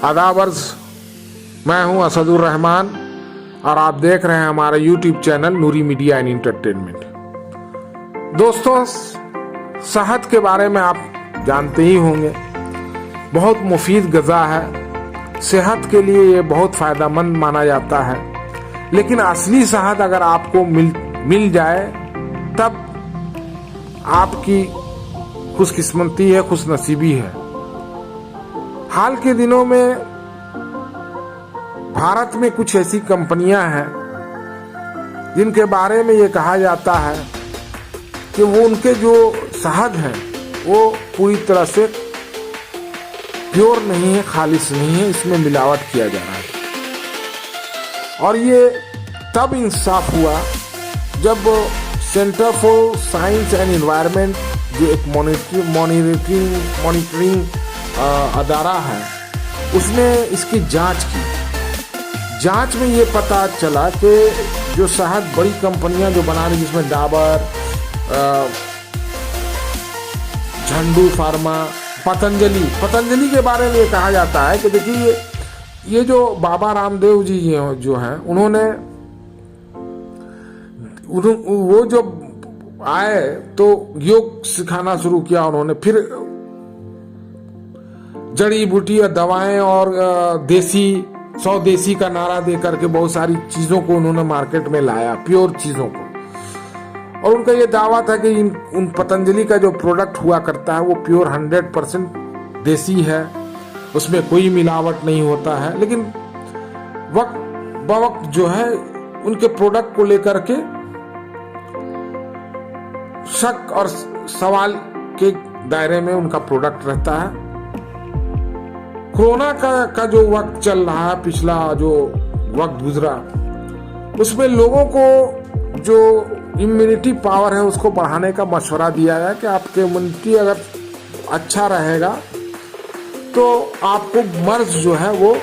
आदाबर्ज, मैं हूं असदुर रहमान और आप देख रहे हैं हमारा YouTube channel Noori media and entertainment. दोस्तों, शहद के बारे में आप जानते ही होंगे, बहुत मुफीद ग़िज़ा है, सेहत के लिए ये बहुत फ़ायदेमंद माना जाता है। लेकिन असली शहद अगर आपको मिल जाए तब आपकी खुशकिस्मती है, खुशनसीबी है। हाल के दिनों में भारत में कुछ ऐसी कंपनियां हैं जिनके बारे में ये कहा जाता है कि वो उनके जो शहद है वो पूरी तरह से प्योर नहीं है, खालिस नहीं है, इसमें मिलावट किया जा रहा है। और ये तब इंसाफ हुआ जब centre for science and environment, जो एक मॉनिटरिंग अदारा है, उसने इसकी जांच की। जांच में ये पता चला कि जो शहद बड़ी कंपनियां जो बना रही, जिसमें डाबर, झंडू फार्मा, पतंजलि के बारे में ये कहा जाता है कि देखिए ये जो बाबा रामदेव जी जो हैं, उन्होंने वो जब आए तो योग सिखाना शुरू किया उन्होंने। फिर जड़ी बूटी और दवाएं और स्वदेशी का नारा दे करके बहुत सारी चीजों को उन्होंने मार्केट में लाया, प्योर चीजों को। और उनका ये दावा था कि उन पतंजलि का जो प्रोडक्ट हुआ करता है वो प्योर 100% देसी है, उसमें कोई मिलावट नहीं होता है। लेकिन वक्त बवक्त जो है उनके प्रोडक्ट को लेकर के शक और सवाल के दायरे में उनका प्रोडक्ट रहता है। कोरोना का जो वक्त चल रहा है, पिछला जो वक्त गुजरा, उसमें लोगों को जो इम्यूनिटी पावर है उसको बढ़ाने का मशवरा दिया गया कि आपके इम्यूनिटी अगर अच्छा रहेगा तो आपको मर्ज जो है वो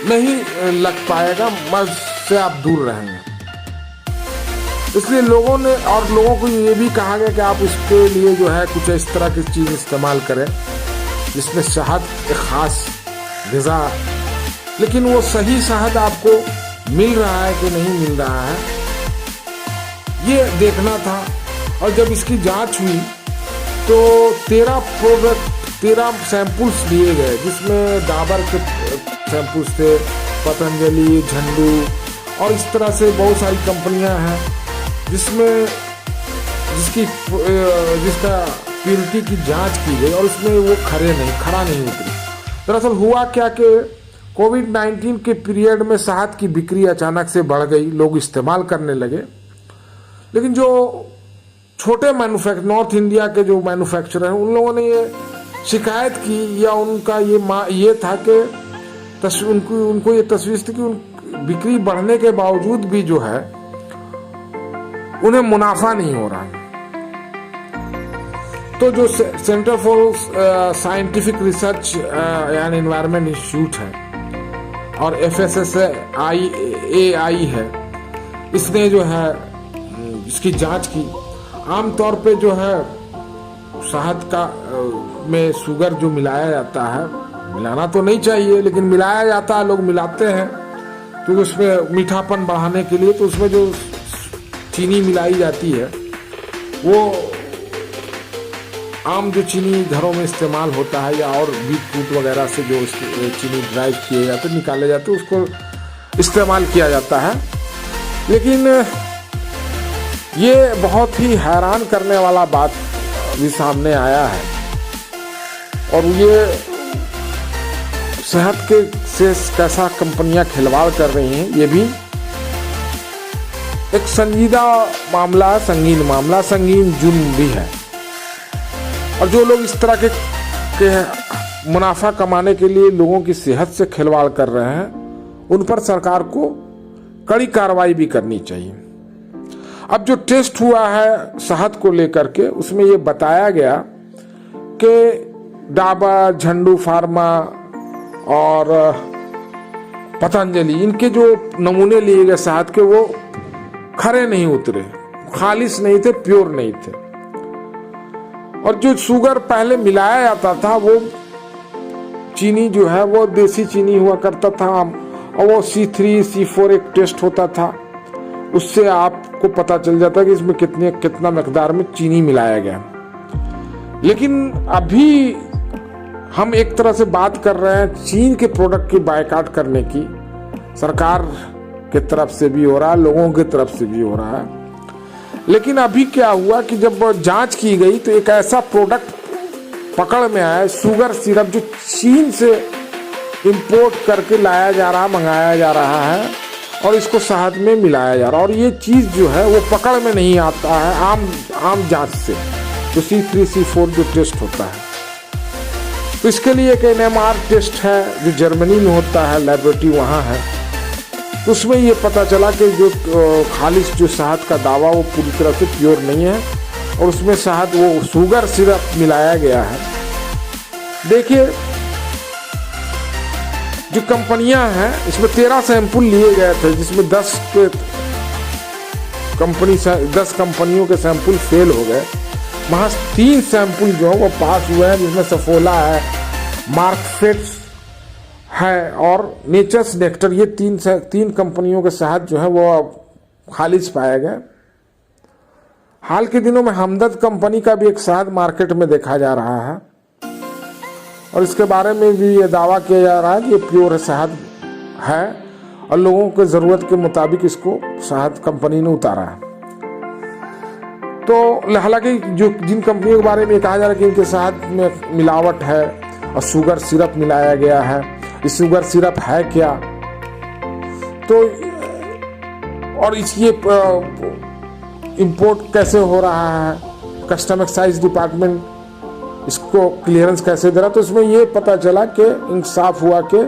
नहीं लग पाएगा, मर्ज से आप दूर रहेंगे। इसलिए लोगों को ये भी कहा गया कि आप इसके लिए जो है कुछ इस तरह की चीज इस्तेमाल करें जिसमें शहद एक खास ग़िज़ा, लेकिन वो सही शहद आपको मिल रहा है कि नहीं मिल रहा है ये देखना था। और जब इसकी जांच हुई तो 13 सैंपल्स लिए गए, जिसमें डाबर के सैंपल्स थे, पतंजलि, झंडू और इस तरह से बहुत सारी कंपनियां हैं जिसका प्योरिटी की जांच की गई और उसमें वो खरा नहीं उतरी। दरअसल हुआ क्या कि कोविड-19 के पीरियड में शहद की बिक्री अचानक से बढ़ गई, लोग इस्तेमाल करने लगे। लेकिन जो छोटे नॉर्थ इंडिया के जो मैन्युफैक्चरर हैं, उन लोगों ने ये शिकायत की, या उनका ये था कि उनको ये तशवीश थी कि बिक्री बढ़ने के बावजूद भी जो है उन्हें मुनाफा नहीं हो रहा। तो जो centre for scientific research and environment institute है और FSSAI है, इसने जो है इसकी जांच की। आमतौर पे जो है शहद का में शुगर जो मिलाया जाता है, मिलाना तो नहीं चाहिए लेकिन मिलाया जाता है, लोग मिलाते हैं क्योंकि उसमें मीठापन बढ़ाने के लिए। तो उसमें जो चीनी मिलाई जाती है वो आम जो चीनी घरों में इस्तेमाल होता है, या और बीट वगैरह से जो चीनी ड्राइव किए जाते, निकाले जाते, उसको इस्तेमाल किया जाता है। लेकिन ये बहुत ही हैरान करने वाला बात भी सामने आया है और ये सेहत के से कैसा कंपनियां खिलवाड़ कर रही हैं, ये भी एक संजीदा मामला, संगीन जुर्म भी है। और जो लोग इस तरह के मुनाफा कमाने के लिए लोगों की सेहत से खिलवाड़ कर रहे हैं, उन पर सरकार को कड़ी कार्रवाई भी करनी चाहिए। अब जो टेस्ट हुआ है शहद को लेकर के, उसमें ये बताया गया कि डाबर, झंडू फार्मा और पतंजलि, इनके जो नमूने लिए गए शहद के, वो खरे नहीं उतरे, खालिश नहीं थे, प्योर नहीं थे। और जो शुगर पहले मिलाया जाता था वो चीनी जो है वो देसी चीनी हुआ करता था, और वो C3 C4 एक टेस्ट होता था, उससे आपको पता चल जाता कि इसमें कितना मकदार में चीनी मिलाया गया। लेकिन अभी हम एक तरह से बात कर रहे हैं चीन के प्रोडक्ट की बायकॉट करने की, सरकार की तरफ से भी हो रहा है, लोगों की तरफ से भी हो रहा है। लेकिन अभी क्या हुआ कि जब जांच की गई तो एक ऐसा प्रोडक्ट पकड़ में आया, शुगर सिरप, जो चीन से इंपोर्ट करके लाया जा रहा, मंगाया जा रहा है और इसको शहद में मिलाया जा रहा है। और ये चीज़ जो है वो पकड़ में नहीं आता है आम जांच से, तो C3 C4 जो टेस्ट होता है। तो इसके लिए एक NMR टेस्ट है जो जर्मनी में होता है, लेबोरेटरी वहाँ है। तो उसमें ये पता चला कि जो खालिश जो शहद का दावा वो पूरी तरह से प्योर नहीं है, और उसमें शहद वो शुगर सिरप मिलाया गया है। देखिए जो कंपनियां हैं इसमें 13 सैंपल लिए गए थे, जिसमें 10 कंपनियों के सैंपल फेल हो गए। महज 3 सैंपल जो है वो पास हुए हैं, जिसमें सफोला है, मार्कफेट्स है और नेचर्स नेक्टर। ये तीन कंपनियों के शहद जो है वो खालिश पाया गया। हाल के दिनों में हमदर्द कंपनी का भी एक शहद मार्केट में देखा जा रहा है, और इसके बारे में भी ये दावा किया जा रहा है कि ये प्योर शहद है और लोगों के ज़रूरत के मुताबिक इसको शहद कंपनी ने उतारा है। तो हालांकि जो जिन कंपनियों के बारे में कहा जा रहा है कि इनके शहद में मिलावट है और शुगर सिरप मिलाया गया है, ये शुगर सिरप है क्या, तो और ये इंपोर्ट कैसे हो रहा है, कस्टम एक्साइज डिपार्टमेंट इसको क्लियरेंस कैसे दे रहा, तो इसमें ये पता चला कि इंसाफ हुआ कि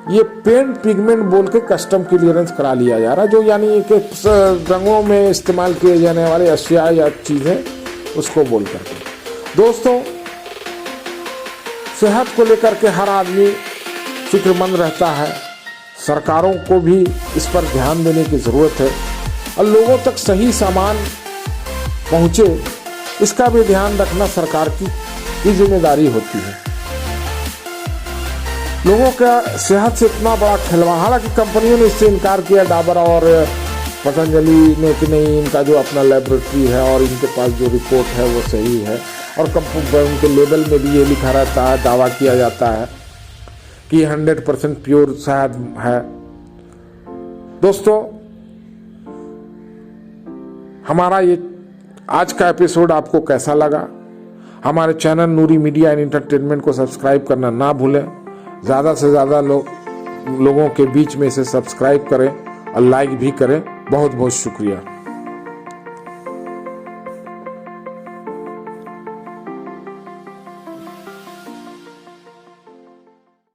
ये पेंट पिगमेंट बोल के कस्टम क्लियरेंस करा लिया जा रहा है, जो यानी कि रंगों में इस्तेमाल किए जाने वाले अशिया या चीज़ें उसको बोल करके। दोस्तों, सेहत को लेकर के हर आदमी फिक्रमंद रहता है, सरकारों को भी इस पर ध्यान देने की ज़रूरत है और लोगों तक सही सामान पहुँचे इसका भी ध्यान रखना सरकार की जिम्मेदारी होती है। लोगों का सेहत से इतना बड़ा खिलवाड़, हालांकि कंपनियों ने इससे इनकार किया, डाबर और पतंजलि ने, कि नहीं इनका जो अपना लेबोरेटरी है और इनके पास जो रिपोर्ट है वो सही है, और उनके लेबल में भी ये लिखा रहता है, दावा किया जाता है कि 100% प्योर शहद है। दोस्तों, हमारा ये आज का एपिसोड आपको कैसा लगा? हमारे channel Noori media and entertainment को सब्सक्राइब करना ना भूलें। ज़्यादा से ज़्यादा लोगों के बीच में इसे सब्सक्राइब करें और लाइक भी करें। बहुत बहुत शुक्रिया।